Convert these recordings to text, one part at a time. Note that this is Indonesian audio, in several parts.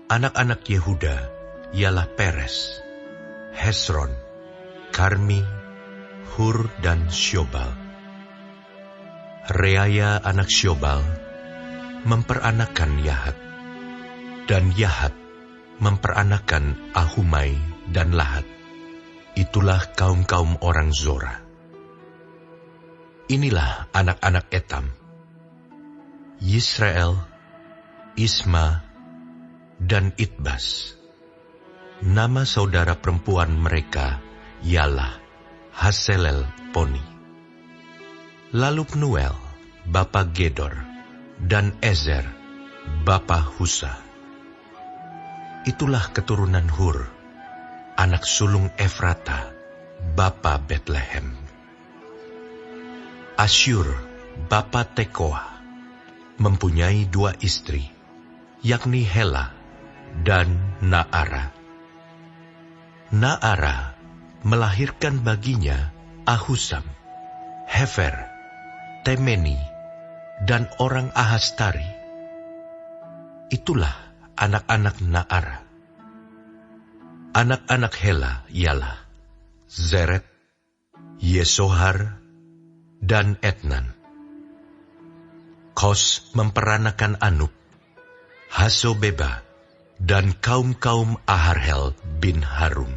Anak-anak Yehuda ialah Peres, Hesron, Karmi, Hur, dan Syobal. Reaya anak Syobal memperanakan Yahat, dan Yahat memperanakan Ahumai dan Lahat. Itulah kaum-kaum orang Zora. Inilah anak-anak Etam: Yisrael, Isma, dan Itbas. Nama saudara perempuan mereka ialah Haselel Poni. Lalu Pnuel, bapa Gedor, dan Ezer, bapa Husa. Itulah keturunan Hur, anak sulung Efrata, bapa Betlehem. Asyur, bapa Tekoa, mempunyai 2 istri, yakni Hela dan Naara. Naara melahirkan baginya Ahusam, Hefer, Temeni, dan orang Ahastari. Itulah anak-anak Naara. Anak-anak Hela ialah Zeret, Yesohar, dan Etnan. Kos memperanakan Anub, Hasobeba, dan kaum-kaum Aharhel bin Harum.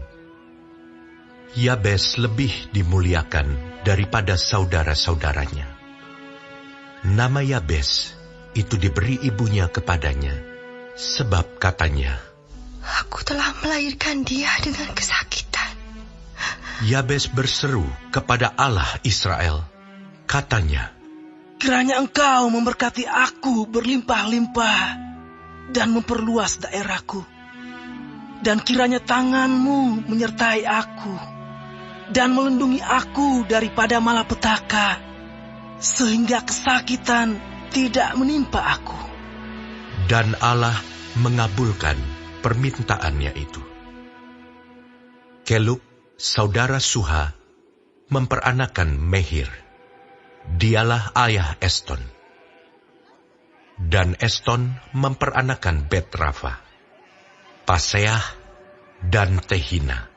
Yabes lebih dimuliakan daripada saudara-saudaranya. Nama Yabes itu diberi ibunya kepadanya, sebab katanya, "Aku telah melahirkan dia dengan kesakitan." Yabes berseru kepada Allah Israel, katanya, "Kiranya Engkau memberkati aku berlimpah-limpah dan memperluas daerahku. Dan kiranya tangan-Mu menyertai aku dan melindungi aku daripada malapetaka, sehingga kesakitan tidak menimpa aku." Dan Allah mengabulkan permintaannya itu. Kelub, saudara Suha, memperanakan Mehir. Dialah ayah Eston. Dan Eston memperanakan Bet-Rafa, Paseah, dan Tehina,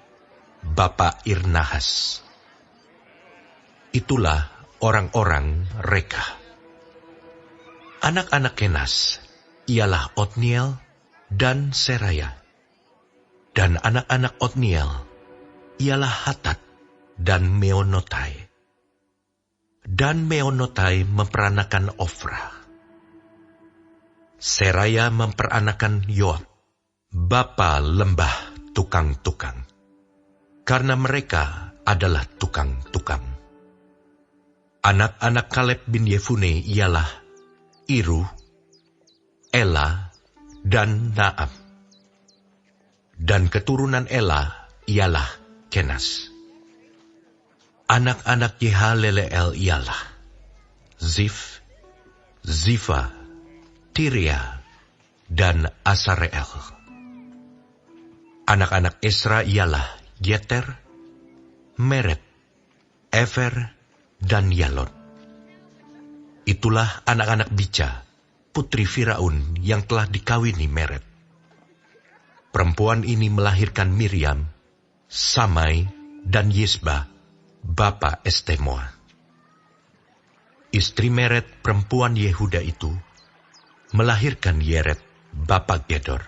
bapa Irnahas. Itulah orang-orang Reka. Anak-anak Kenas ialah Otniel dan Seraya. Dan anak-anak Otniel ialah Hatat dan Meonotai. Dan Meonotai memperanakan Ofra. Seraya memperanakan Yoab, bapa lembah tukang-tukang, karena mereka adalah tukang-tukang. Anak-anak Kaleb bin Yefune ialah Iru, Ela, dan Naam. Dan keturunan Ela ialah Kenas. Anak-anak Yehaleleel ialah Zif, Zifa, Tiria, dan Asareel. Anak-anak Esra ialah Yeter, Meret, Efer, dan Yalon. Itulah anak-anak Bica, putri Firaun yang telah dikawini Meret. Perempuan ini melahirkan Miriam, Samai, dan Yisba, bapa Estemoa. Istri Meret perempuan Yehuda itu melahirkan Yeret, bapa Gedor,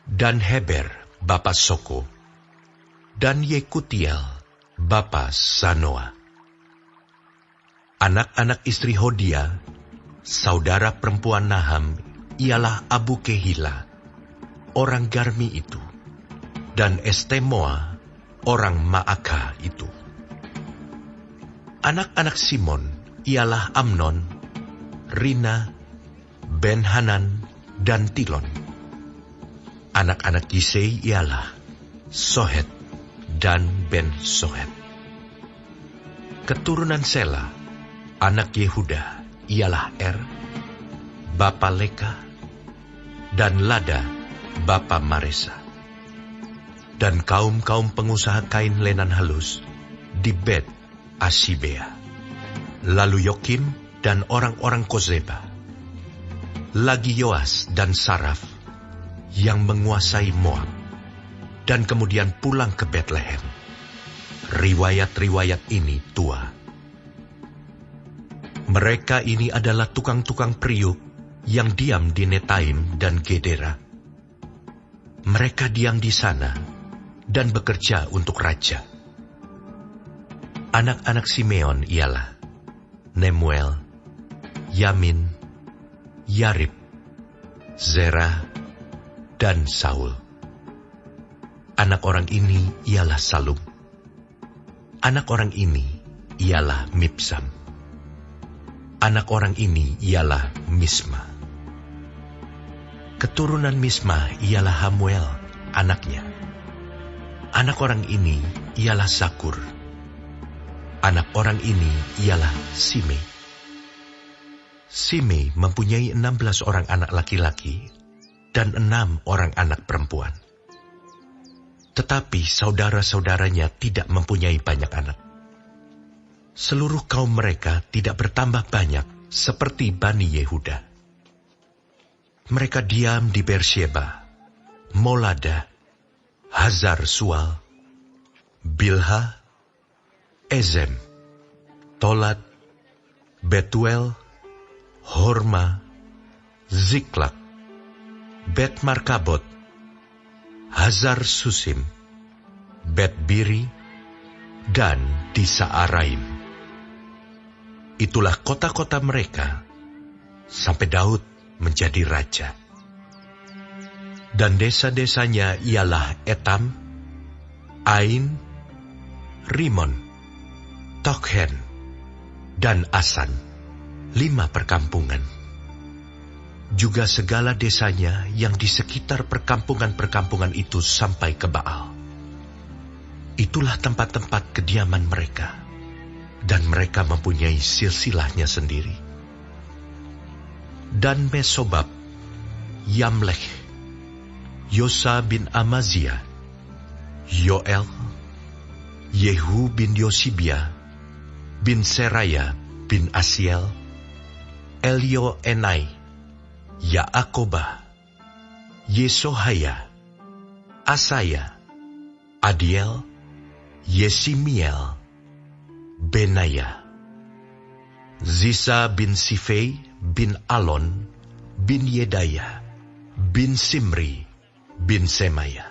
dan Heber, bapa Soko, dan Yekutiel, bapa Sanoa. Anak-anak istri Hodia, saudara perempuan Naham, ialah Abu Kehila, orang Garmi itu, dan Estemoa, orang Maaka itu. Anak-anak Simon ialah Amnon, Rina, Ben-Hanan, dan Tilon. Anak-anak Yisei ialah Sohet dan Ben-Sohet. Keturunan Sela, anak Yehuda, ialah bapa Leka, dan Lada, bapa Maresa. Dan kaum-kaum pengusaha kain lenan halus di Bet Asibea. Lalu Yokim dan orang-orang Kozeba. Lagi Yoas dan Saraf, yang menguasai Moab, dan kemudian pulang ke Betlehem. Riwayat-riwayat ini tua. Mereka ini adalah tukang-tukang periuk yang diam di Netaim dan Gedera. Mereka diam di sana dan bekerja untuk raja. Anak-anak Simeon ialah Nemuel, Yamin, Yarib, Zerah, dan Saul. Anak orang ini ialah Salum. Anak orang ini ialah Mibsam. Anak orang ini ialah Misma. Keturunan Misma ialah Hamuel, anaknya. Anak orang ini ialah Sakur. Anak orang ini ialah Simei. Simei mempunyai 16 orang anak laki-laki dan 6 orang anak perempuan. Tetapi saudara-saudaranya tidak mempunyai banyak anak. Seluruh kaum mereka tidak bertambah banyak seperti Bani Yehuda. Mereka diam di Beersheba, Molada, Hazar Sual, Bilha, Ezem, Tolat, Betuel, Horma, Ziklak, Bet Markabot, Hazar Susim, Bet Biri, dan di Saaraim. Itulah kota-kota mereka sampai Daud menjadi raja. Dan desa-desanya ialah Etam, Ain, Rimon, Tokhen, dan Asan, 5 perkampungan. Juga segala desanya yang di sekitar perkampungan-perkampungan itu sampai ke Baal. Itulah tempat-tempat kediaman mereka, dan mereka mempunyai silsilahnya sendiri. Dan Mesobab, Yamlech, Yosa bin Amazia, Yoel, Yehu bin Yosibia, bin Seraya bin Asiel, Elio Enai, Yaakobah, Yesohaya, Asaya, Adiel, Yesimiel, Benaya, Zisa bin Sifei bin Alon, bin Yedaya, bin Simri, bin Semaya.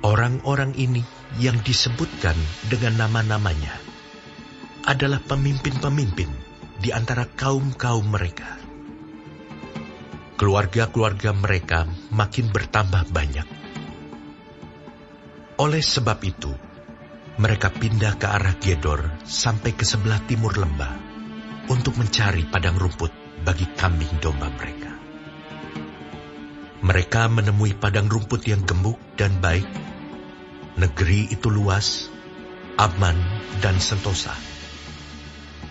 Orang-orang ini yang disebutkan dengan nama-namanya adalah pemimpin-pemimpin di antara kaum-kaum mereka. Keluarga-keluarga mereka makin bertambah banyak. Oleh sebab itu, mereka pindah ke arah Gedor sampai ke sebelah timur lembah untuk mencari padang rumput bagi kambing domba mereka. Mereka menemui padang rumput yang gemuk dan baik. Negeri itu luas, aman, dan sentosa.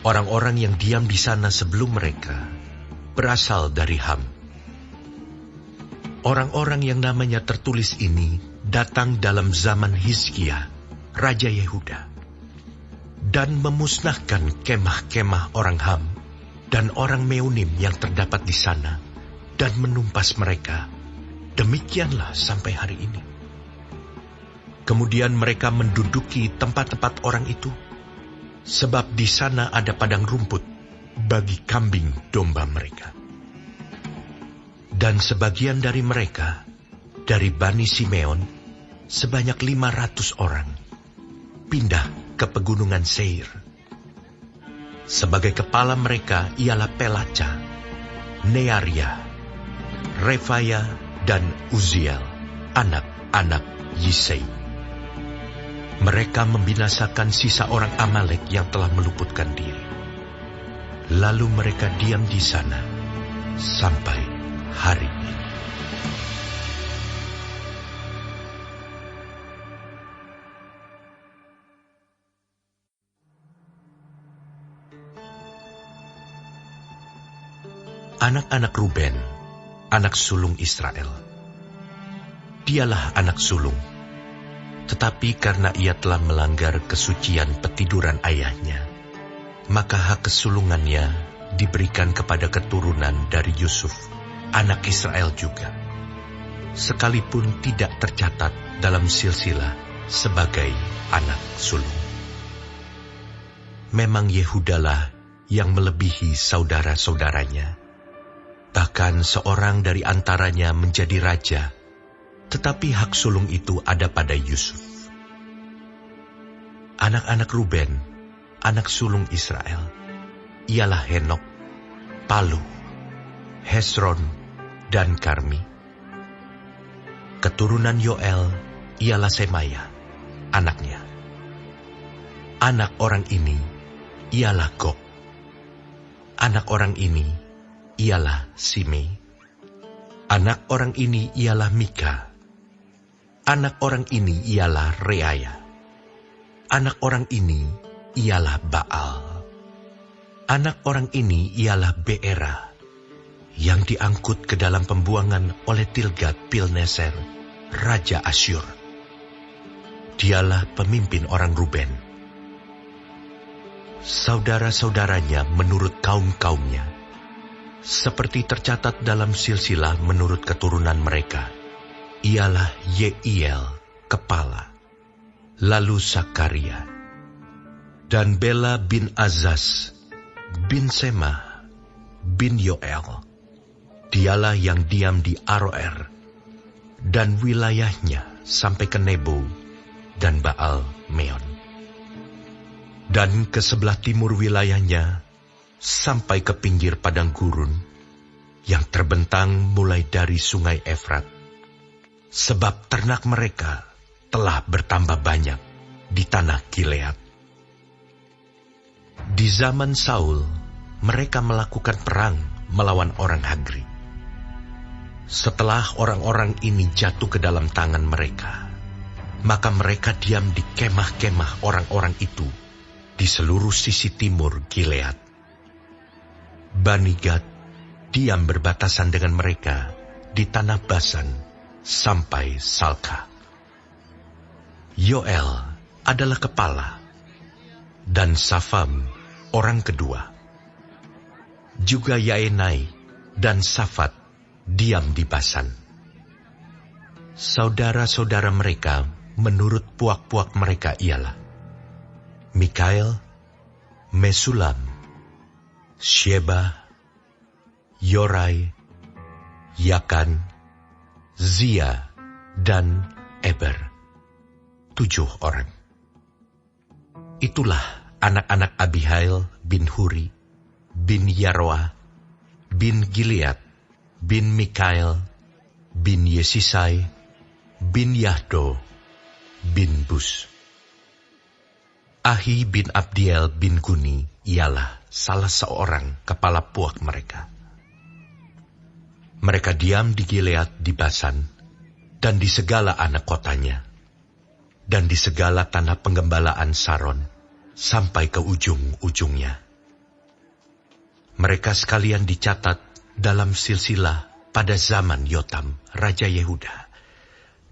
Orang-orang yang diam di sana sebelum mereka berasal dari Ham. Orang-orang yang namanya tertulis ini datang dalam zaman Hizkia, Raja Yehuda, dan memusnahkan kemah-kemah orang Ham dan orang Meunim yang terdapat di sana, dan menumpas mereka. Demikianlah sampai hari ini. Kemudian mereka menduduki tempat-tempat orang itu, sebab di sana ada padang rumput bagi kambing domba mereka. Dan sebagian dari mereka, dari Bani Simeon, sebanyak 500 orang, pindah ke pegunungan Seir. Sebagai kepala mereka ialah Pelaca, Nearia, Refaya, dan Uziel, anak-anak Yisei. Mereka membinasakan sisa orang Amalek yang telah meluputkan diri. Lalu mereka diam di sana sampai hari ini. Anak-anak Ruben, anak sulung Israel. Dialah anak sulung. Tetapi karena ia telah melanggar kesucian petiduran ayahnya, maka hak kesulungannya diberikan kepada keturunan dari Yusuf, anak Israel juga. sekalipun tidak tercatat dalam silsilah sebagai anak sulung. Memang Yehudalah yang melebihi saudara-saudaranya. Bahkan seorang dari antaranya menjadi raja, tetapi hak sulung itu ada pada Yusuf. Anak-anak Ruben, anak sulung Israel, ialah Henok, Palu, Hesron, dan Karmi. Keturunan Yoel ialah Semaya, anaknya. Anak orang ini ialah Gog. Anak orang ini ialah Simei. Anak orang ini ialah Mika. Anak orang ini ialah Reaya. Anak orang ini ialah Baal. Anak orang ini ialah Beera, yang diangkut ke dalam pembuangan oleh Tilgat-Pilneser, Raja Asyur. Dialah pemimpin orang Ruben. Saudara-saudaranya menurut kaum-kaumnya, seperti tercatat dalam silsilah menurut keturunan mereka, ialah Yeiel, kepala, lalu Sakaria, dan Bela bin Azaz, bin Sema, bin Yoel. Dialah yang diam di Aroer, dan wilayahnya sampai ke Nebo dan Baal Meon. Dan ke sebelah timur wilayahnya sampai ke pinggir padang gurun yang terbentang mulai dari sungai Efrat. Sebab ternak mereka telah bertambah banyak di tanah Gilead. Di zaman Saul, mereka melakukan perang melawan orang Hagri. Setelah orang-orang ini jatuh ke dalam tangan mereka, maka mereka diam di kemah-kemah orang-orang itu di seluruh sisi timur Gilead. Bani Gad diam berbatasan dengan mereka di tanah Basan sampai Salka. Yoel adalah kepala, dan Safam orang kedua. Juga Yaenai dan Safat diam di Basan. Saudara-saudara mereka menurut puak-puak mereka ialah Mikael, Mesulam, Sheba, Yorai, Yakan, Zia, dan Eber. 7 orang. Itulah anak-anak Abihail bin Huri, bin Yaroa, bin Gilead, bin Mikael, bin Yesisai, bin Yahdo, bin Bus. Ahi bin Abdiel bin Guni ialah salah seorang kepala puak mereka. Mereka diam di Gilead di Basan, dan di segala anak kotanya, dan di segala tanah penggembalaan Saron, sampai ke ujung-ujungnya. Mereka sekalian dicatat dalam silsilah pada zaman Yotam, Raja Yehuda,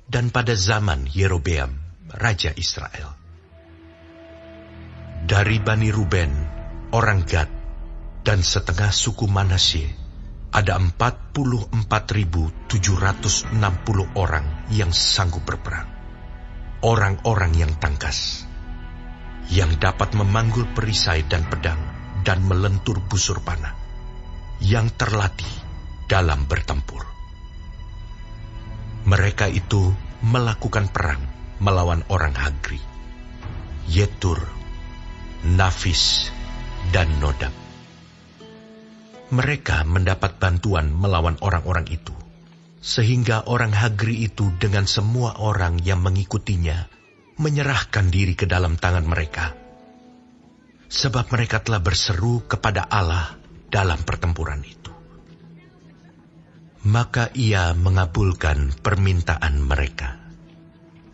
dan pada zaman Yerobeam, Raja Israel. Dari Bani Ruben, orang Gad, dan setengah suku Manasye, ada 44.760 orang yang sanggup berperang. Orang-orang yang tangkas, yang dapat memanggul perisai dan pedang, dan melentur busur panah, yang terlatih dalam bertempur. Mereka itu melakukan perang melawan orang Hagri, Yetur, Nafis, dan Nodab. Mereka mendapat bantuan melawan orang-orang itu, sehingga orang Hagri itu dengan semua orang yang mengikutinya menyerahkan diri ke dalam tangan mereka, sebab mereka telah berseru kepada Allah dalam pertempuran itu. Maka ia mengabulkan permintaan mereka,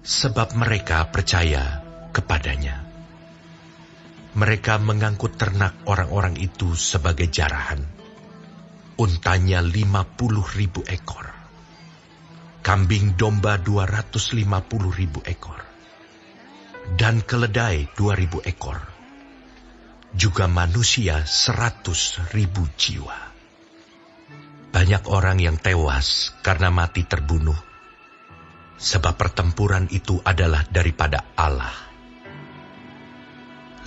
sebab mereka percaya kepadanya. Mereka mengangkut ternak orang-orang itu sebagai jarahan. Untanya 50.000 ekor. Kambing domba 250.000 ekor. Dan keledai 2.000 ekor. Juga manusia 100.000 jiwa. Banyak orang yang tewas karena mati terbunuh sebab pertempuran itu adalah daripada Allah.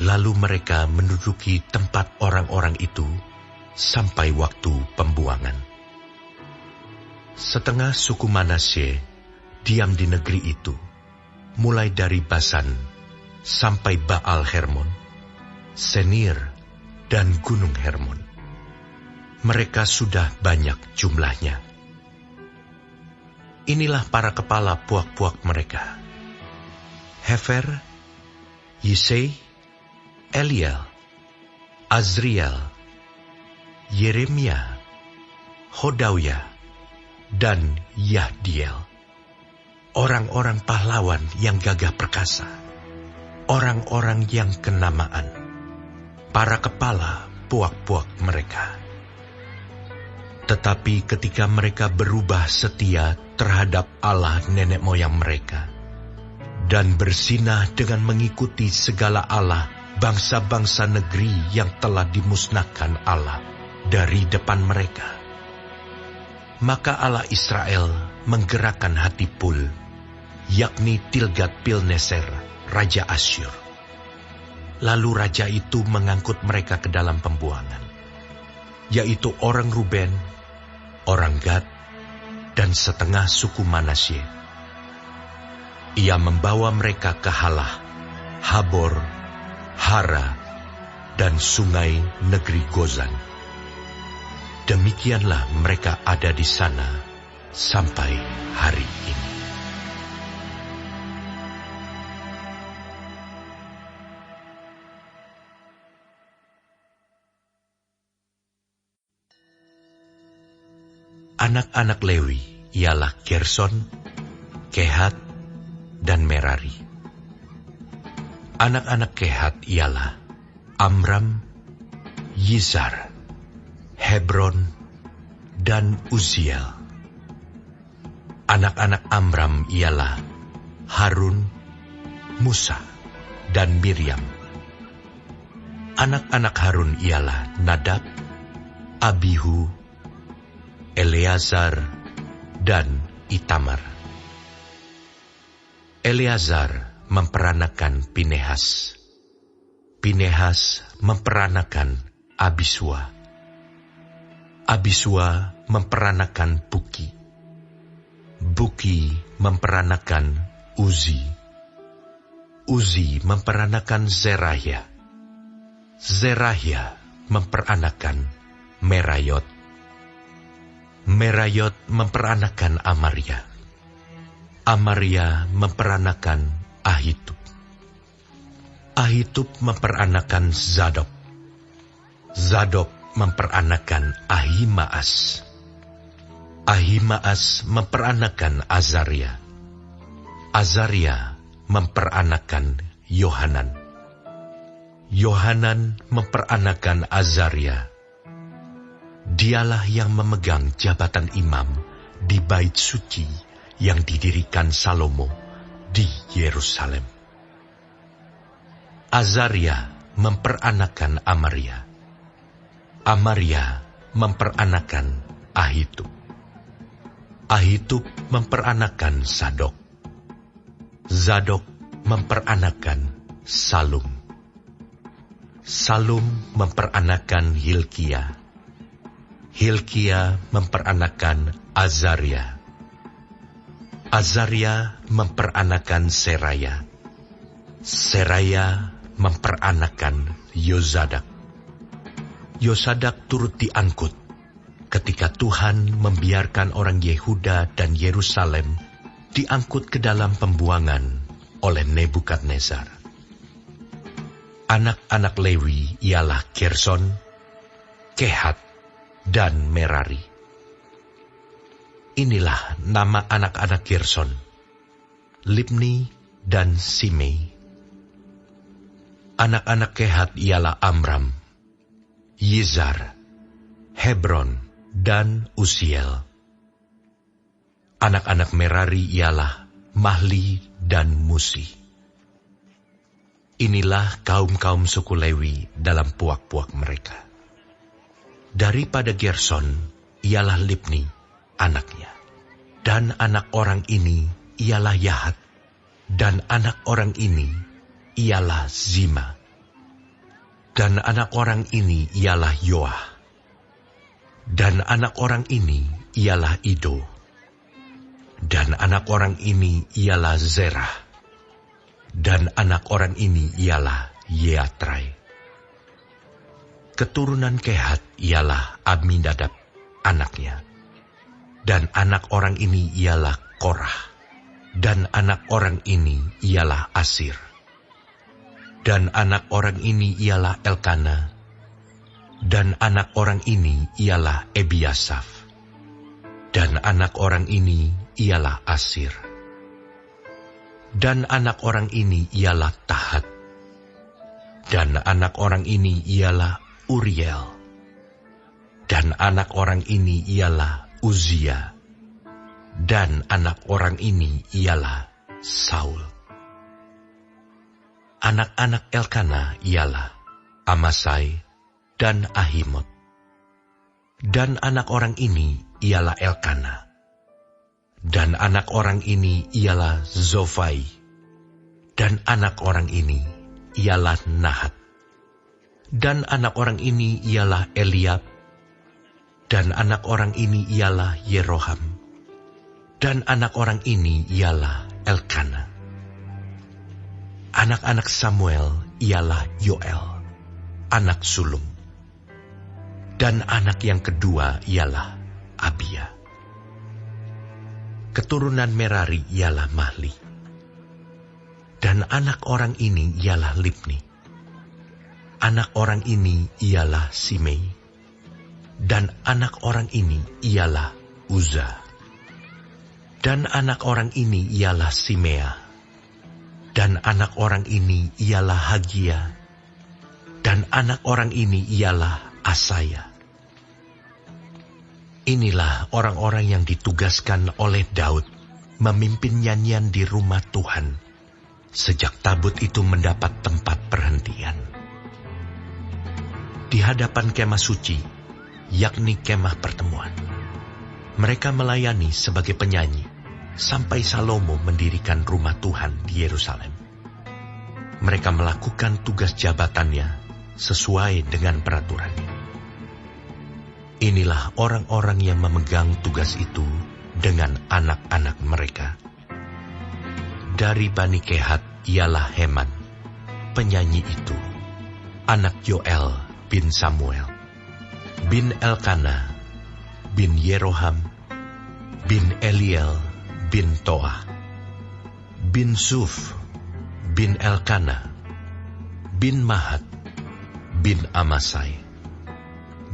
Lalu mereka menduduki tempat orang-orang itu sampai waktu pembuangan. Setengah suku Manasye diam di negeri itu, mulai dari Basan sampai Baal Hermon, Senir, dan Gunung Hermon. Mereka sudah banyak jumlahnya. Inilah para kepala puak-puak mereka: Hefer, Yisei, Eliel, Azriel, Yeremia, Hodawya, dan Yahdiel. Orang-orang pahlawan yang gagah perkasa, orang-orang yang kenamaan, para kepala puak-puak mereka. Tetapi ketika mereka berubah setia terhadap Allah nenek moyang mereka, dan bersinah dengan mengikuti segala Allah bangsa-bangsa negeri yang telah dimusnahkan Allah dari depan mereka, maka Allah Israel menggerakkan hati Pul, yakni Tilgat-Pilneser, Raja Asyur. Lalu raja itu mengangkut mereka ke dalam pembuangan, yaitu orang Ruben, orang Gad, dan setengah suku Manasye. Ia membawa mereka ke Halah, Habor, Hara, dan sungai negeri Gozan. Demikianlah mereka ada di sana sampai hari ini. Anak-anak Lewi ialah Gerson, Kehat, dan Merari. Anak-anak Kehat ialah Amram, Yizar, Hebron, dan Uziel. Anak-anak Amram ialah Harun, Musa, dan Miriam. Anak-anak Harun ialah Nadab, Abihu, Eleazar, dan Itamar. Eleazar memperanakan Pinehas. Pinehas memperanakan Abisua. Abisua memperanakan Buki. Buki memperanakan Uzi. Uzi memperanakan Zerahya. Zerahya memperanakan Merayot. Merayot memperanakan Amaria. Amaria memperanakan Ahitub. Ahitub memperanakan Zadok. Zadok memperanakan Ahimaas. Ahimaas memperanakan Azaria. Azaria memperanakan Yohanan. Yohanan memperanakan Azaria. Dialah yang memegang jabatan imam di bait suci yang didirikan Salomo di Yerusalem. Azaria memperanakan Amaria. Amaria memperanakan Ahitub. Ahitub memperanakan Zadok. Zadok memperanakan Salum. Salum memperanakan Hilkia. Hilkia memperanakan Azaria. Azaria memperanakan Seraya. Seraya memperanakan Yozadak. Yozadak turut diangkut ketika Tuhan membiarkan orang Yehuda dan Yerusalem diangkut ke dalam pembuangan oleh Nebukadnezar. Anak-anak Lewi ialah Gerson, Kehat, dan Merari. Inilah nama anak-anak Gerson: Libni dan Simei. Anak-anak Kehat ialah Amram, Yizar, Hebron, dan Uziel. Anak-anak Merari ialah Mahli dan Musi. Inilah kaum-kaum suku Lewi dalam puak-puak mereka. Daripada Gerson ialah Libni, anaknya, dan anak orang ini ialah Yahat, dan anak orang ini ialah Zima. Dan anak orang ini ialah Yoah. Dan anak orang ini ialah Ido. Dan anak orang ini ialah Zerah. Dan anak orang ini ialah Yeatrai. Keturunan Kehat ialah Aminadab, anaknya. Dan anak orang ini ialah Korah. Dan anak orang ini ialah Asir. Dan anak orang ini ialah Elkana. Dan anak orang ini ialah Ebiasaf. Dan anak orang ini ialah Asir. Dan anak orang ini ialah Tahat. Dan anak orang ini ialah Uriel. Dan anak orang ini ialah Uzia. Dan anak orang ini ialah Saul. Anak-anak Elkana ialah Amasai dan Ahimot. Dan anak orang ini ialah Elkana. Dan anak orang ini ialah Zofai. Dan anak orang ini ialah Nahat. Dan anak orang ini ialah Eliab. Dan anak orang ini ialah Yeroham. Dan anak orang ini ialah Elkana. Anak-anak Samuel ialah Yoel, anak sulung. Dan anak yang kedua ialah Abia. Keturunan Merari ialah Mahli. Dan anak orang ini ialah Libni. Anak orang ini ialah Simei. Dan anak orang ini ialah Uza. Dan anak orang ini ialah Simea. Dan anak orang ini ialah Hagia. Dan anak orang ini ialah Asaya. Inilah orang-orang yang ditugaskan oleh Daud memimpin nyanyian di rumah Tuhan sejak tabut itu mendapat tempat perhentian. Di hadapan kemah suci, yakni kemah pertemuan, mereka melayani sebagai penyanyi sampai Salomo mendirikan rumah Tuhan di Yerusalem. Mereka melakukan tugas jabatannya sesuai dengan peraturannya. Inilah orang-orang yang memegang tugas itu dengan anak-anak mereka. Dari Bani Kehat ialah Heman, penyanyi itu, anak Yoel bin Samuel, bin Elkana, bin Yeroham, bin Eliel, bin Toah, bin Suf, bin Elkana, bin Mahat, bin Amasai,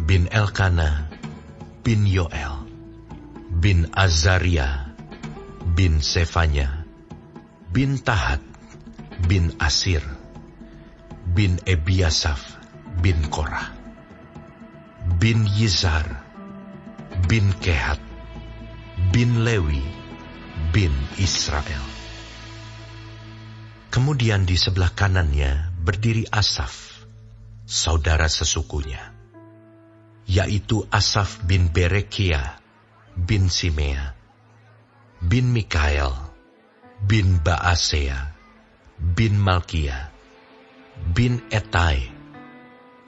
bin Elkana, bin Yoel, bin Azaria, bin Sefanya, bin Tahat, bin Asir, bin Ebiasaf, bin Korah, bin Yizhar, bin Kehat, bin Lewi, bin Israel. Kemudian di sebelah kanannya berdiri Asaf, saudara sesukunya, yaitu Asaf bin Berekia, bin Simea, bin Mikael, bin Baasea, bin Malkia, bin Etai,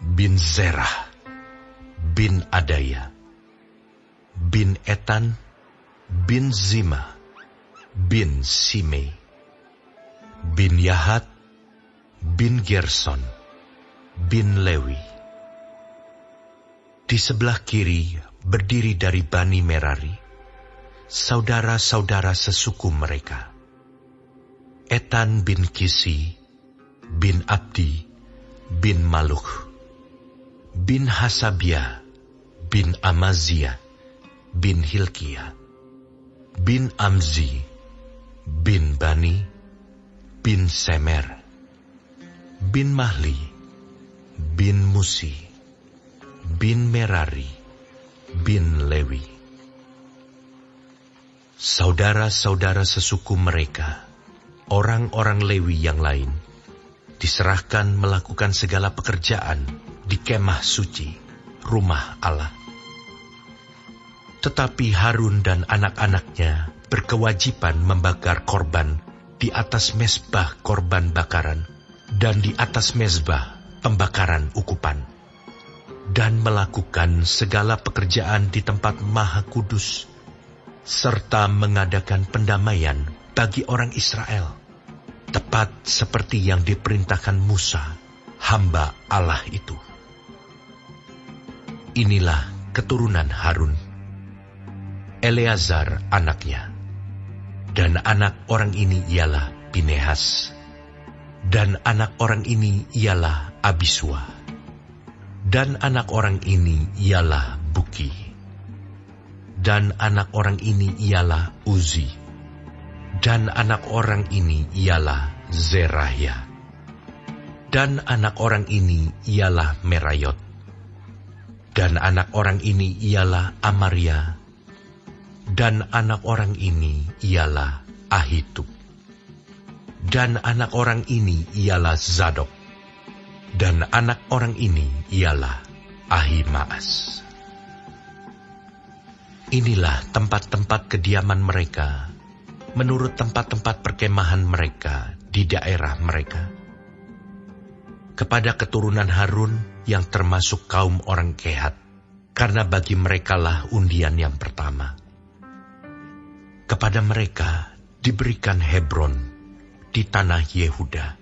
bin Zerah, bin Adaya, bin Etan, bin Zima, bin Simei, bin Yahat, bin Gerson, bin Lewi. Di sebelah kiri berdiri dari Bani Merari, saudara-saudara sesuku mereka, Etan bin Kisi, bin Abdi, bin Maluk, bin Hasabia, bin Amazia, bin Hilkia, bin Amzi, bin Bani, bin Semer, bin Mahli, bin Musi, bin Merari, bin Lewi. Saudara-saudara sesuku mereka, orang-orang Lewi yang lain, diserahkan melakukan segala pekerjaan di kemah suci, rumah Allah. Tetapi Harun dan anak-anaknya berkenan berkewajiban membakar korban di atas mezbah korban bakaran dan di atas mezbah pembakaran ukupan, dan melakukan segala pekerjaan di tempat Maha Kudus, serta mengadakan pendamaian bagi orang Israel, tepat seperti yang diperintahkan Musa, hamba Allah itu. Inilah keturunan Harun, Eleazar anaknya, dan anak orang ini ialah Pinehas, dan anak orang ini ialah Abisua, dan anak orang ini ialah Buki, dan anak orang ini ialah Uzi, dan anak orang ini ialah Zerahya, dan anak orang ini ialah Merayot, dan anak orang ini ialah Amaria, dan anak orang ini ialah Ahitub, dan anak orang ini ialah Zadok, dan anak orang ini ialah Ahimaas. Inilah tempat-tempat kediaman mereka, menurut tempat-tempat perkemahan mereka di daerah mereka. Kepada keturunan Harun yang termasuk kaum orang Kehat, karena bagi merekalah undian yang pertama. Kepada mereka diberikan Hebron di tanah Yehuda,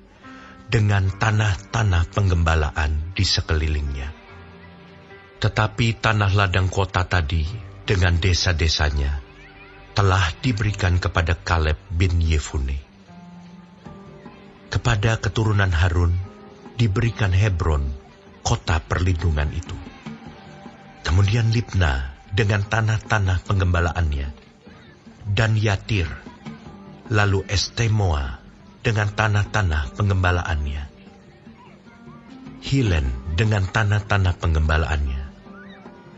dengan tanah-tanah penggembalaan di sekelilingnya. Tetapi tanah ladang kota tadi dengan desa-desanya telah diberikan kepada Kaleb bin Yefune. Kepada keturunan Harun diberikan Hebron, kota perlindungan itu. Kemudian Libna dengan tanah-tanah penggembalaannya, dan Yatir, lalu Estemoa dengan tanah-tanah penggembalaannya, Hilen dengan tanah-tanah penggembalaannya,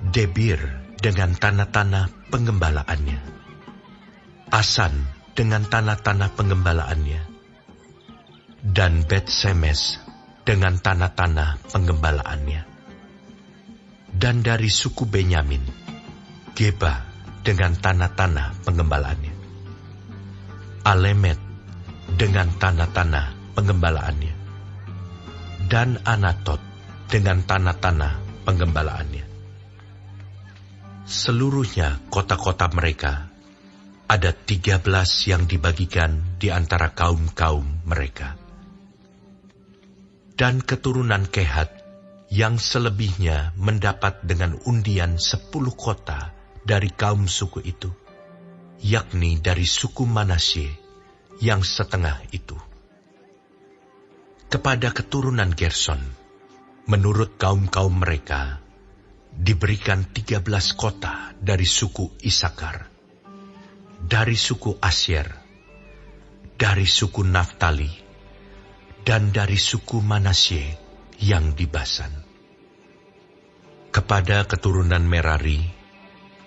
Debir dengan tanah-tanah penggembalaannya, Asan dengan tanah-tanah penggembalaannya, dan Bet-Semes dengan tanah-tanah penggembalaannya. Dan dari suku Benyamin, Geba dengan tanah-tanah penggembalaannya, Alemet dengan tanah-tanah penggembalaannya, dan Anatot dengan tanah-tanah penggembalaannya. Seluruhnya kota-kota mereka ada 13 yang dibagikan di antara kaum-kaum mereka. Dan keturunan Kehat yang selebihnya mendapat dengan undian 10 kota dari kaum suku itu, yakni dari suku Manasye yang setengah itu. Kepada keturunan Gerson, menurut kaum-kaum mereka, diberikan 13 kota dari suku Isakar, dari suku Asyer, dari suku Naftali, dan dari suku Manasye yang di Basan. Kepada keturunan Merari,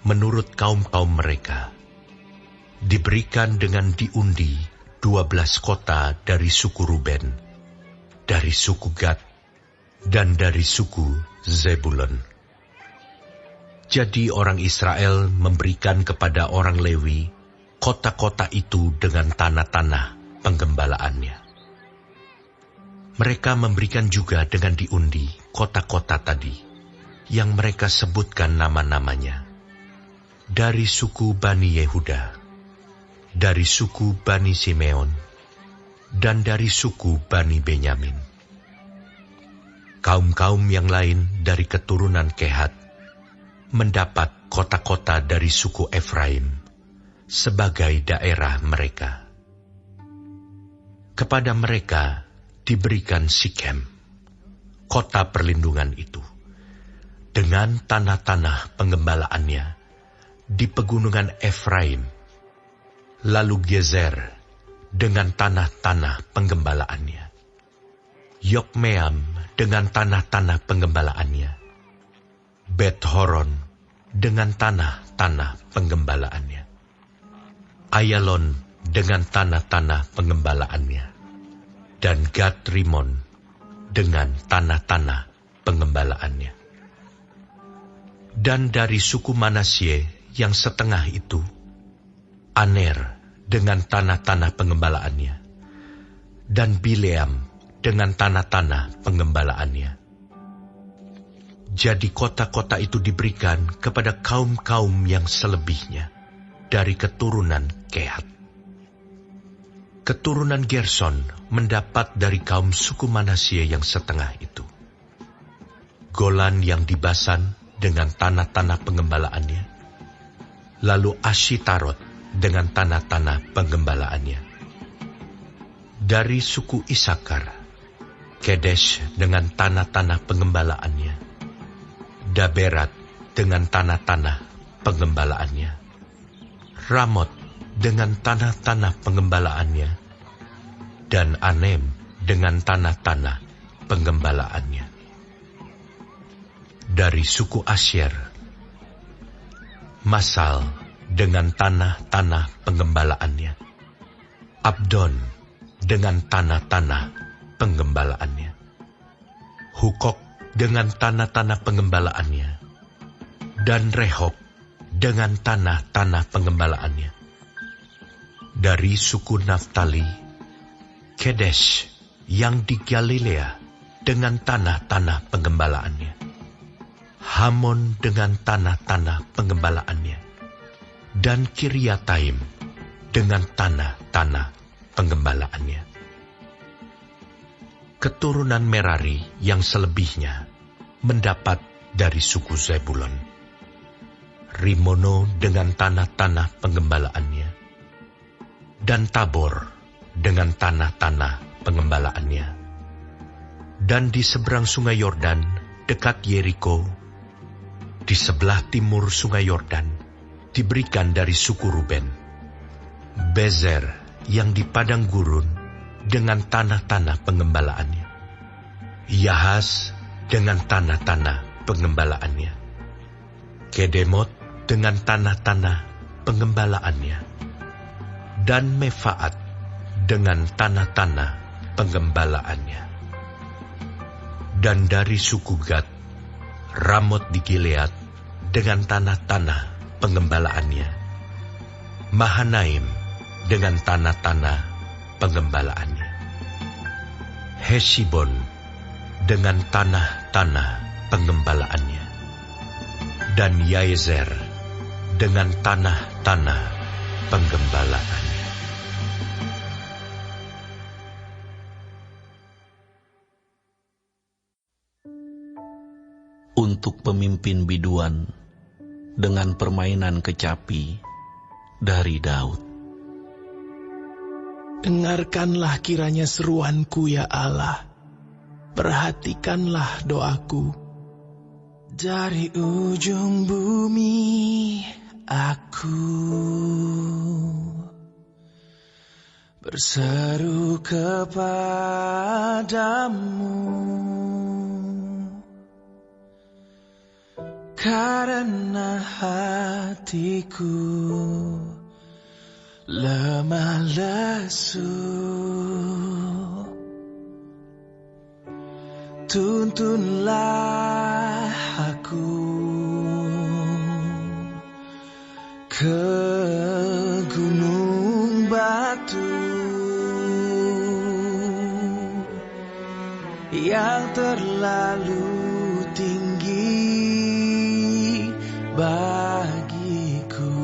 menurut kaum-kaum mereka, diberikan dengan diundi 12 kota dari suku Ruben, dari suku Gad, dan dari suku Zebulon. Jadi orang Israel memberikan kepada orang Lewi kota-kota itu dengan tanah-tanah penggembalaannya. Mereka memberikan juga dengan diundi kota-kota tadi, yang mereka sebutkan nama-namanya, dari suku Bani Yehuda, dari suku Bani Simeon, dan dari suku Bani Benyamin. Kaum-kaum yang lain dari keturunan Kehat mendapat kota-kota dari suku Efraim sebagai daerah mereka. Kepada mereka diberikan Sikem, kota perlindungan itu, dengan tanah-tanah penggembalaannya di pegunungan Efraim, lalu Gezer dengan tanah-tanah penggembalaannya, Yokmeam dengan tanah-tanah penggembalaannya, Bet-Horon dengan tanah-tanah penggembalaannya, Ayalon dengan tanah-tanah penggembalaannya, dan Gad-Rimon dengan tanah-tanah pengembalaannya. Dan dari suku Manasye yang setengah itu Aner dengan tanah-tanah pengembalaannya, dan Bileam dengan tanah-tanah pengembalaannya. Jadi kota-kota itu diberikan kepada kaum-kaum yang selebihnya dari keturunan Kehat. Keturunan Gerson mendapat dari kaum suku Manasye yang setengah itu Golan yang di Basan dengan tanah-tanah pengembalaannya, lalu Ashitarot dengan tanah-tanah pengembalaannya. Dari suku Isakar, Kedesh dengan tanah-tanah pengembalaannya, Daberat dengan tanah-tanah pengembalaannya, Ramot dengan tanah-tanah pengembalaannya, dan Anem dengan tanah-tanah pengembalaannya. Dari suku Asyer, Masal dengan tanah-tanah pengembalaannya, Abdon dengan tanah-tanah pengembalaannya, Hukok dengan tanah-tanah pengembalaannya, dan Rehob dengan tanah-tanah pengembalaannya. Dari suku Naftali, Kedesh yang di Galilea dengan tanah-tanah pengembalaannya, Hamon dengan tanah-tanah pengembalaannya, dan Kiryataim dengan tanah-tanah pengembalaannya. Keturunan Merari yang selebihnya mendapat dari suku Zebulon, Rimono dengan tanah-tanah pengembalaannya, dan Tabor dengan tanah-tanah pengembalaannya. Dan di seberang sungai Yordan, dekat Yeriko, di sebelah timur sungai Yordan, diberikan dari suku Ruben, Bezer yang di padang gurun dengan tanah-tanah pengembalaannya, Yahas dengan tanah-tanah pengembalaannya, Kedemot dengan tanah-tanah pengembalaannya, dan Mefaat dengan tanah-tanah pengembalaannya. Dan dari suku Gad, Ramot di Gilead dengan tanah-tanah pengembalaannya, Mahanaim dengan tanah-tanah pengembalaannya, Hesibon dengan tanah-tanah pengembalaannya, dan Yaezer dengan tanah-tanah penggembalaannya. Untuk pemimpin biduan dengan permainan kecapi dari Daud. Dengarkanlah kiranya seruanku ya Allah, perhatikanlah doaku. Dari ujung bumi aku berseru kepadamu, karena hatiku lemah lesu. Tuntunlah aku ke gunung batu yang terlalu tinggi bagiku.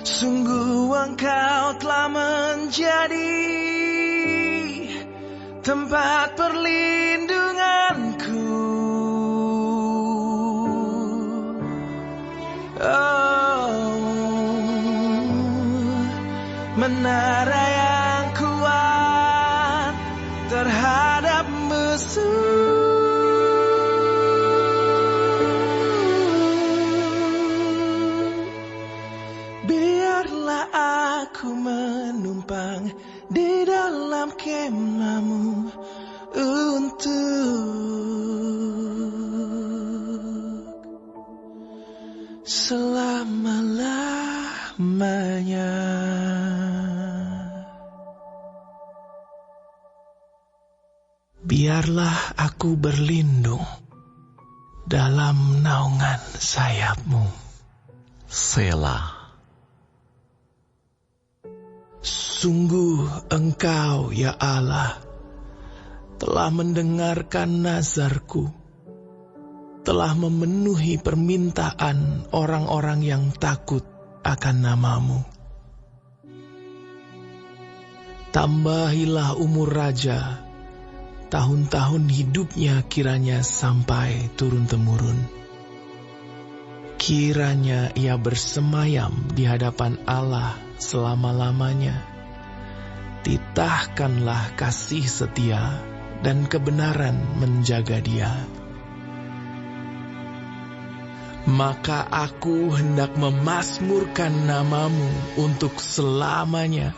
Sungguh engkau telah menjadi tempat perlindunganku. Oh, menara yang kuat terhadap musuh. Biarlah aku menumpang di dalam kemahmu untuk selama-lamanya. Biarlah aku berlindung dalam naungan sayap-Mu. Selah. Sungguh Engkau, ya Allah, telah mendengarkan nazarku, telah memenuhi permintaan orang-orang yang takut akan nama-Mu. Tambahilah umur raja, tahun-tahun hidupnya kiranya sampai turun-temurun. Kiranya ia bersemayam di hadapan Allah selama-lamanya. Titahkanlah kasih setia dan kebenaran menjaga dia. Maka aku hendak memasmurkan nama-Mu untuk selamanya,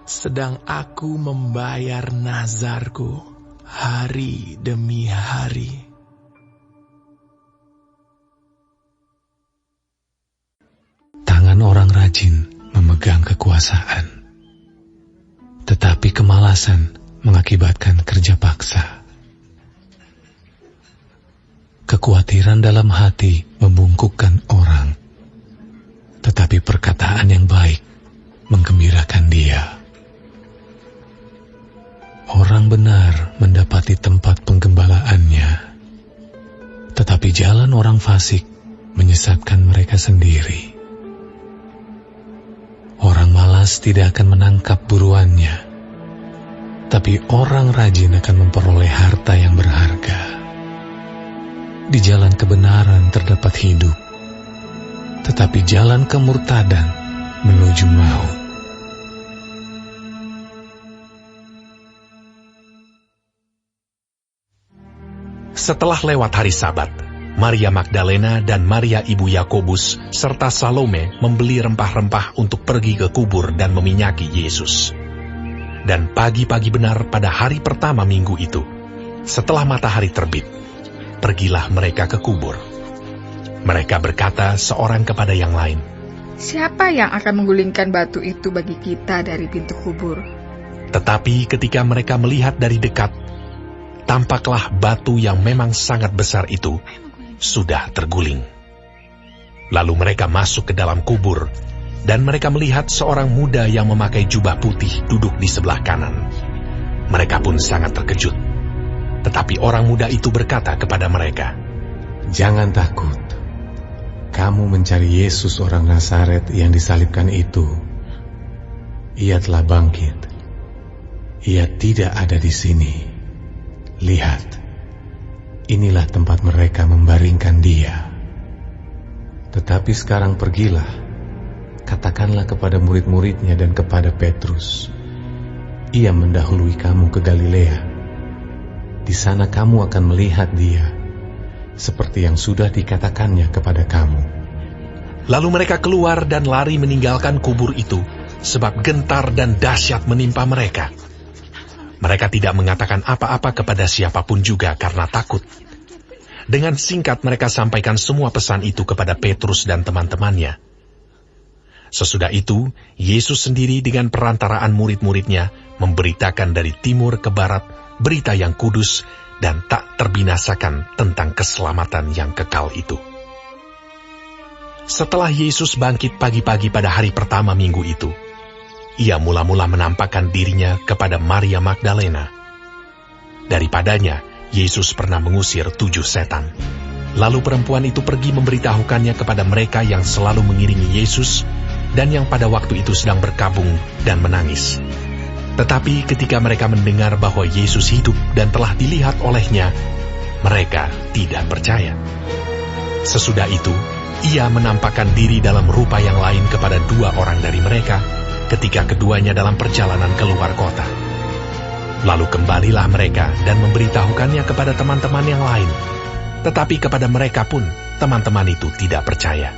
sedang aku membayar nazarku hari demi hari. Tangan orang rajin memegang kekuasaan, tetapi kemalasan mengakibatkan kerja paksa. Kekhawatiran dalam hati membungkukkan orang, tetapi perkataan yang baik menggembirakan dia. Orang benar mendapati tempat penggembalaannya, tetapi jalan orang fasik menyesatkan mereka sendiri. Orang malas tidak akan menangkap buruannya, tapi orang rajin akan memperoleh harta yang berharga. Di jalan kebenaran terdapat hidup, tetapi jalan kemurtadan menuju maut. Setelah lewat hari Sabat, Maria Magdalena dan Maria ibu Yakobus serta Salome membeli rempah-rempah untuk pergi ke kubur dan meminyaki Yesus. Dan pagi-pagi benar pada hari pertama minggu itu, setelah matahari terbit, pergilah mereka ke kubur. Mereka berkata seorang kepada yang lain, "Siapa yang akan menggulingkan batu itu bagi kita dari pintu kubur?" Tetapi ketika mereka melihat dari dekat, tampaklah batu yang memang sangat besar itu sudah terguling. Lalu mereka masuk ke dalam kubur, dan mereka melihat seorang muda yang memakai jubah putih duduk di sebelah kanan. Mereka pun sangat terkejut. Tetapi orang muda itu berkata kepada mereka, Jangan takut. Kamu mencari Yesus orang Nazaret yang disalibkan itu. Ia telah bangkit. Ia tidak ada di sini. Lihat, inilah tempat mereka membaringkan dia. Tetapi sekarang pergilah, katakanlah kepada murid-muridnya dan kepada Petrus, ia mendahului kamu ke Galilea. Di sana kamu akan melihat dia, seperti yang sudah dikatakannya kepada kamu. Lalu mereka keluar dan lari meninggalkan kubur itu, sebab gentar dan dahsyat menimpa mereka. Mereka tidak mengatakan apa-apa kepada siapapun juga karena takut. Dengan singkat mereka sampaikan semua pesan itu kepada Petrus dan teman-temannya. Sesudah itu, Yesus sendiri dengan perantaraan murid-muridnya memberitakan dari timur ke barat berita yang kudus dan tak terbinasakan tentang keselamatan yang kekal itu. Setelah Yesus bangkit pagi-pagi pada hari pertama minggu itu, ia mula-mula menampakkan dirinya kepada Maria Magdalena. Daripadanya, Yesus pernah mengusir 7 setan. Lalu perempuan itu pergi memberitahukannya kepada mereka yang selalu mengiringi Yesus dan yang pada waktu itu sedang berkabung dan menangis. Tetapi ketika mereka mendengar bahwa Yesus hidup dan telah dilihat olehnya, mereka tidak percaya. Sesudah itu, ia menampakkan diri dalam rupa yang lain kepada 2 orang dari mereka, ketika keduanya dalam perjalanan keluar kota. Lalu kembalilah mereka dan memberitahukannya kepada teman-teman yang lain. Tetapi kepada mereka pun, teman-teman itu tidak percaya.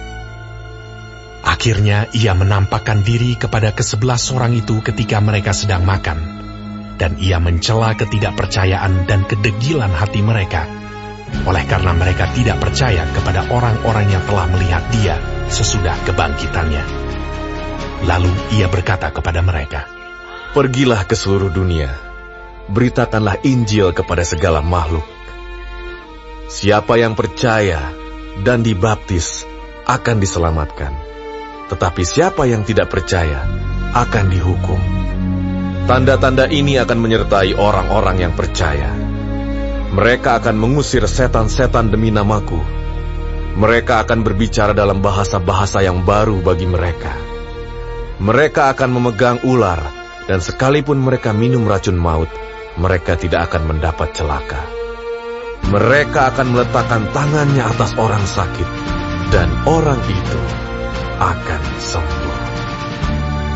Akhirnya ia menampakkan diri kepada ke-11 orang itu ketika mereka sedang makan. Dan ia mencela ketidakpercayaan dan kedegilan hati mereka, oleh karena mereka tidak percaya kepada orang-orang yang telah melihat dia sesudah kebangkitannya. Lalu ia berkata kepada mereka, Pergilah ke seluruh dunia, beritakanlah Injil kepada segala makhluk. Siapa yang percaya dan dibaptis akan diselamatkan, tetapi siapa yang tidak percaya akan dihukum. Tanda-tanda ini akan menyertai orang-orang yang percaya. Mereka akan mengusir setan-setan demi namaku. Mereka akan berbicara dalam bahasa-bahasa yang baru bagi mereka. Mereka akan memegang ular, dan sekalipun mereka minum racun maut, mereka tidak akan mendapat celaka. Mereka akan meletakkan tangannya atas orang sakit, dan orang itu akan sembuh.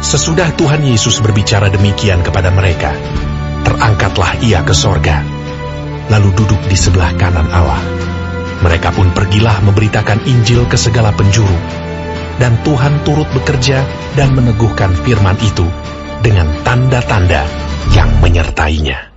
Sesudah Tuhan Yesus berbicara demikian kepada mereka, terangkatlah ia ke sorga, lalu duduk di sebelah kanan Allah. Mereka pun pergilah memberitakan Injil ke segala penjuru, dan Tuhan turut bekerja dan meneguhkan firman itu dengan tanda-tanda yang menyertainya.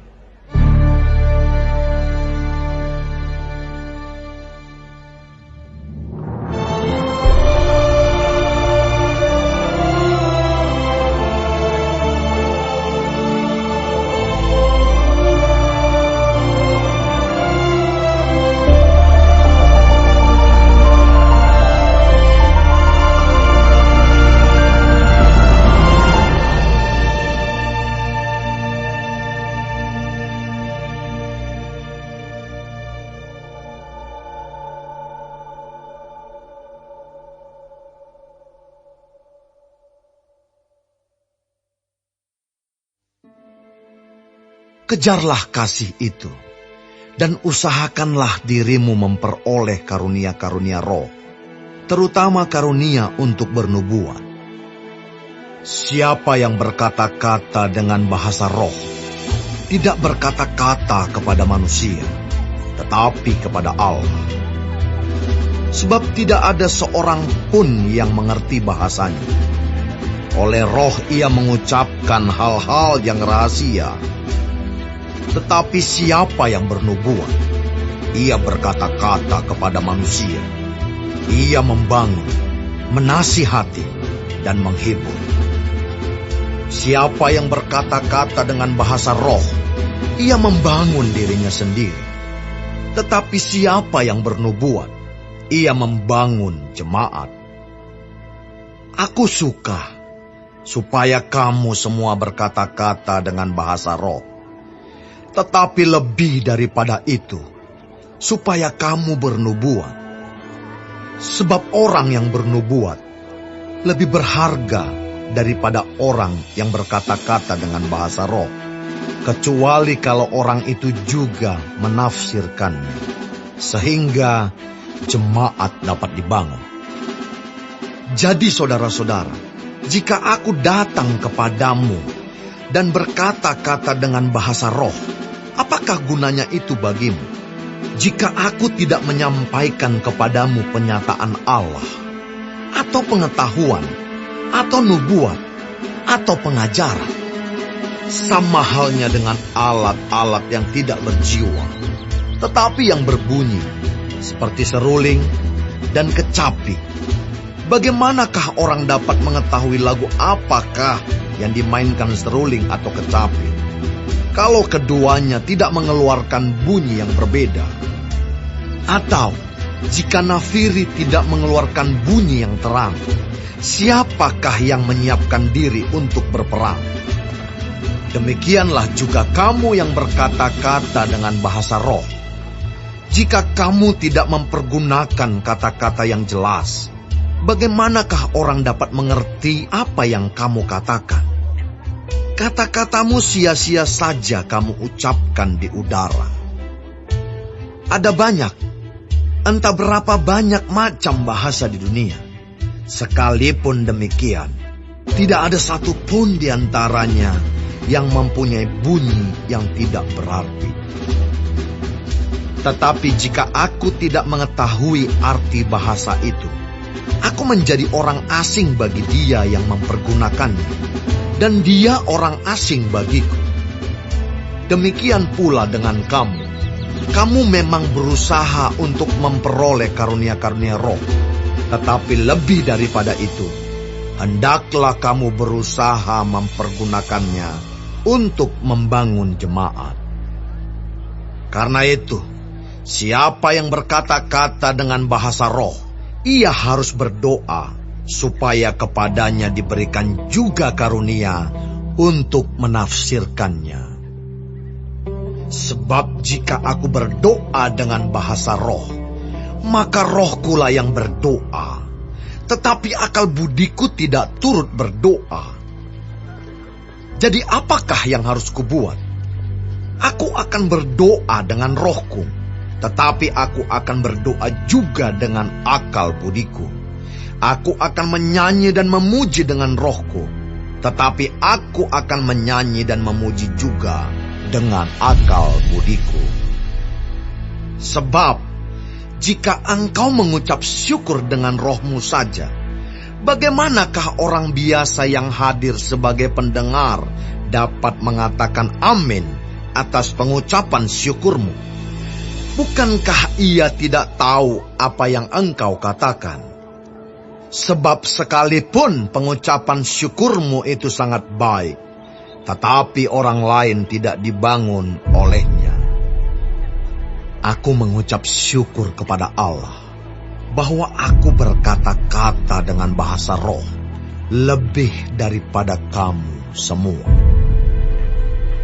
Kejarlah kasih itu, dan usahakanlah dirimu memperoleh karunia-karunia roh, terutama karunia untuk bernubuat. Siapa yang berkata-kata dengan bahasa roh, tidak berkata-kata kepada manusia, tetapi kepada Allah. Sebab tidak ada seorang pun yang mengerti bahasanya. Oleh roh ia mengucapkan hal-hal yang rahasia. Tetapi siapa yang bernubuat, ia berkata-kata kepada manusia. Ia membangun, menasihati, dan menghibur. Siapa yang berkata-kata dengan bahasa roh, ia membangun dirinya sendiri. Tetapi siapa yang bernubuat, ia membangun jemaat. Aku suka supaya kamu semua berkata-kata dengan bahasa roh. Tetapi lebih daripada itu, supaya kamu bernubuat. Sebab orang yang bernubuat lebih berharga daripada orang yang berkata-kata dengan bahasa roh, kecuali kalau orang itu juga menafsirkannya, sehingga jemaat dapat dibangun. Jadi saudara-saudara, jika aku datang kepadamu dan berkata-kata dengan bahasa roh, apakah gunanya itu bagimu? Jika aku tidak menyampaikan kepadamu penyataan Allah, atau pengetahuan, atau nubuat, atau pengajaran, sama halnya dengan alat-alat yang tidak berjiwa, tetapi yang berbunyi, seperti seruling dan kecapi. Bagaimanakah orang dapat mengetahui lagu apakah yang dimainkan seruling atau kecapi, kalau keduanya tidak mengeluarkan bunyi yang berbeda? Atau jika nafiri tidak mengeluarkan bunyi yang terang, siapakah yang menyiapkan diri untuk berperang? Demikianlah juga kamu yang berkata-kata dengan bahasa roh. Jika kamu tidak mempergunakan kata-kata yang jelas, bagaimanakah orang dapat mengerti apa yang kamu katakan? Kata-katamu sia-sia saja kamu ucapkan di udara. Ada banyak, entah berapa banyak macam bahasa di dunia. Sekalipun demikian, tidak ada satupun di antaranya yang mempunyai bunyi yang tidak berarti. Tetapi jika aku tidak mengetahui arti bahasa itu, aku menjadi orang asing bagi dia yang mempergunakannya, dan dia orang asing bagiku. Demikian pula dengan kamu. Kamu memang berusaha untuk memperoleh karunia-karunia roh, tetapi lebih daripada itu, hendaklah kamu berusaha mempergunakannya untuk membangun jemaat. Karena itu, Siapa yang berkata-kata dengan bahasa roh, ia harus berdoa supaya kepadanya diberikan juga karunia untuk menafsirkannya. Sebab jika aku berdoa dengan bahasa roh, maka rohkulah yang berdoa, tetapi akal budiku tidak turut berdoa. Jadi apakah yang harus kubuat? Aku akan berdoa dengan rohku, tetapi aku akan berdoa juga dengan akal budiku. Aku akan menyanyi dan memuji dengan rohku, tetapi aku akan menyanyi dan memuji juga dengan akal budiku. Sebab jika engkau mengucap syukur dengan rohmu saja, bagaimanakah orang biasa yang hadir sebagai pendengar dapat mengatakan amin atas pengucapan syukurmu? Bukankah ia tidak tahu apa yang engkau katakan? Sebab sekalipun pengucapan syukurmu itu sangat baik, tetapi orang lain tidak dibangun olehnya. Aku mengucap syukur kepada Allah bahwa aku berkata-kata dengan bahasa roh lebih daripada kamu semua.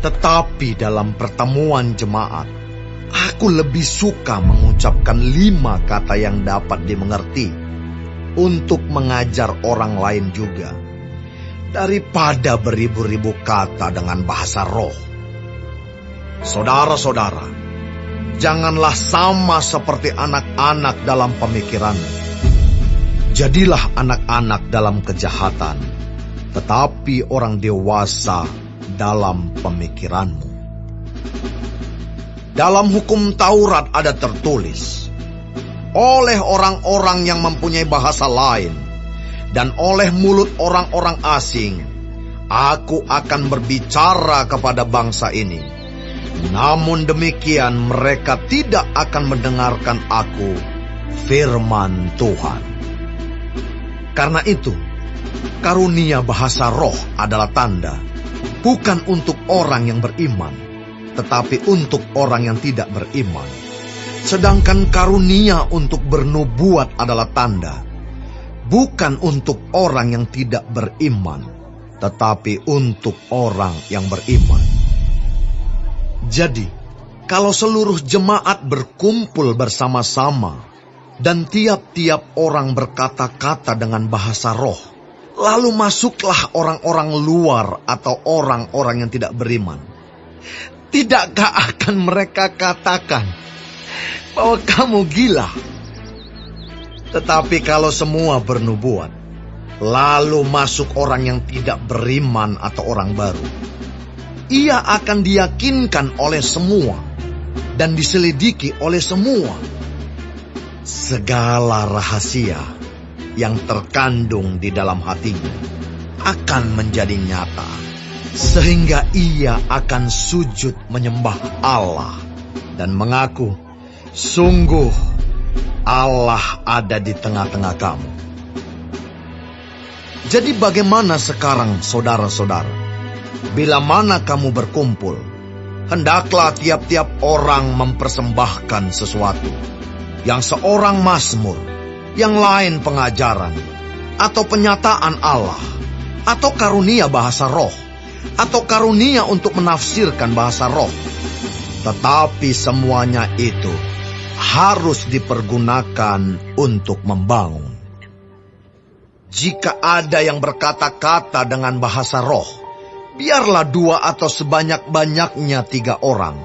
Tetapi dalam pertemuan jemaat, aku lebih suka mengucapkan 5 kata yang dapat dimengerti untuk mengajar orang lain juga, daripada beribu-ribu kata dengan bahasa roh. Saudara-saudara, janganlah sama seperti anak-anak dalam pemikiranmu. Jadilah anak-anak dalam kejahatan, tetapi orang dewasa dalam pemikiranmu. Dalam hukum Taurat ada tertulis, oleh orang-orang yang mempunyai bahasa lain dan oleh mulut orang-orang asing, aku akan berbicara kepada bangsa ini. Namun demikian mereka tidak akan mendengarkan aku, firman Tuhan. Karena itu, karunia bahasa roh adalah tanda, bukan untuk orang yang beriman, tetapi untuk orang yang tidak beriman. Sedangkan karunia untuk bernubuat adalah tanda, bukan untuk orang yang tidak beriman, tetapi untuk orang yang beriman. Jadi, kalau seluruh jemaat berkumpul bersama-sama dan tiap-tiap orang berkata-kata dengan bahasa roh, lalu masuklah orang-orang luar atau orang-orang yang tidak beriman, tidakkah akan mereka katakan bahwa kamu gila? Tetapi kalau semua bernubuat, lalu masuk orang yang tidak beriman atau orang baru, ia akan diyakinkan oleh semua dan diselidiki oleh semua. Segala rahasia yang terkandung di dalam hatinya akan menjadi nyata, sehingga ia akan sujud menyembah Allah dan mengaku, sungguh Allah ada di tengah-tengah kamu. Jadi bagaimana sekarang saudara-saudara? Bila mana kamu berkumpul, hendaklah tiap-tiap orang mempersembahkan sesuatu. Yang seorang mazmur, yang lain pengajaran, atau penyataan Allah, atau karunia bahasa roh, atau karunia untuk menafsirkan bahasa roh. Tetapi semuanya itu harus dipergunakan untuk membangun. Jika ada yang berkata-kata dengan bahasa roh, biarlah 2 atau sebanyak-banyaknya 3 orang,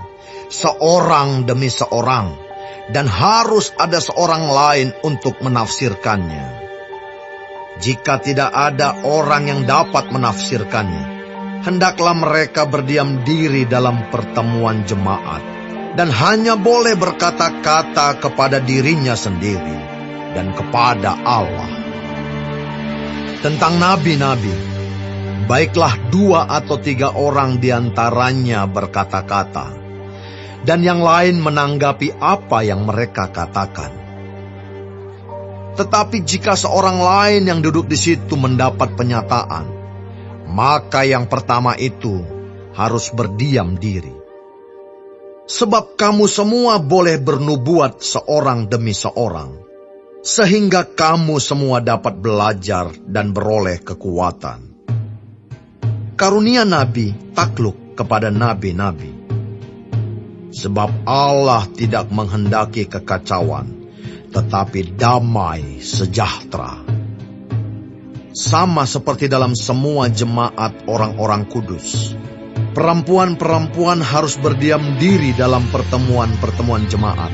seorang demi seorang, dan harus ada seorang lain untuk menafsirkannya. Jika tidak ada orang yang dapat menafsirkannya, hendaklah mereka berdiam diri dalam pertemuan jemaat, dan hanya boleh berkata-kata kepada dirinya sendiri dan kepada Allah. Tentang nabi-nabi, baiklah 2 atau 3 orang diantaranya berkata-kata, dan yang lain menanggapi apa yang mereka katakan. Tetapi jika seorang lain yang duduk di situ mendapat penyataan, maka yang pertama itu harus berdiam diri. Sebab kamu semua boleh bernubuat seorang demi seorang, sehingga kamu semua dapat belajar dan beroleh kekuatan. Karunia nabi takluk kepada nabi-nabi. Sebab Allah tidak menghendaki kekacauan, tetapi damai sejahtera. Sama seperti dalam semua jemaat orang-orang kudus, perempuan-perempuan harus berdiam diri dalam pertemuan-pertemuan jemaat.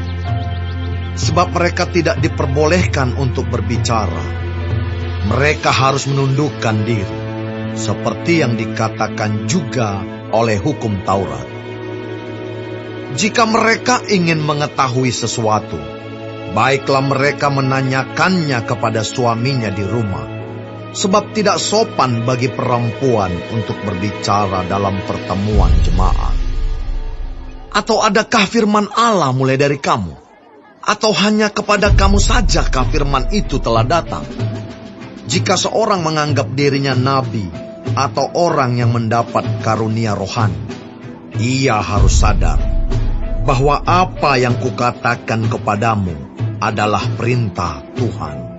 Sebab mereka tidak diperbolehkan untuk berbicara. Mereka harus menundukkan diri, seperti yang dikatakan juga oleh hukum Taurat. Jika mereka ingin mengetahui sesuatu, baiklah mereka menanyakannya kepada suaminya di rumah. Sebab tidak sopan bagi perempuan untuk berbicara dalam pertemuan jemaat. Atau adakah firman Allah mulai dari kamu? Atau hanya kepada kamu sajakah firman itu telah datang? Jika seorang menganggap dirinya nabi atau orang yang mendapat karunia rohani, ia harus sadar bahwa apa yang kukatakan kepadamu adalah perintah Tuhan.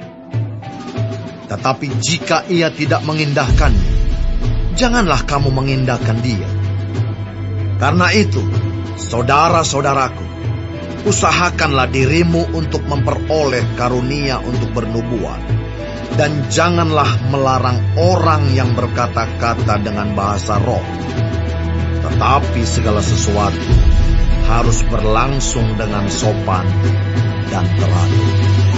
Tetapi jika ia tidak mengindahkannya, janganlah kamu mengindahkan dia. Karena itu, saudara-saudaraku, usahakanlah dirimu untuk memperoleh karunia untuk bernubuat, dan janganlah melarang orang yang berkata-kata dengan bahasa roh. Tetapi segala sesuatu harus berlangsung dengan sopan dan telaten.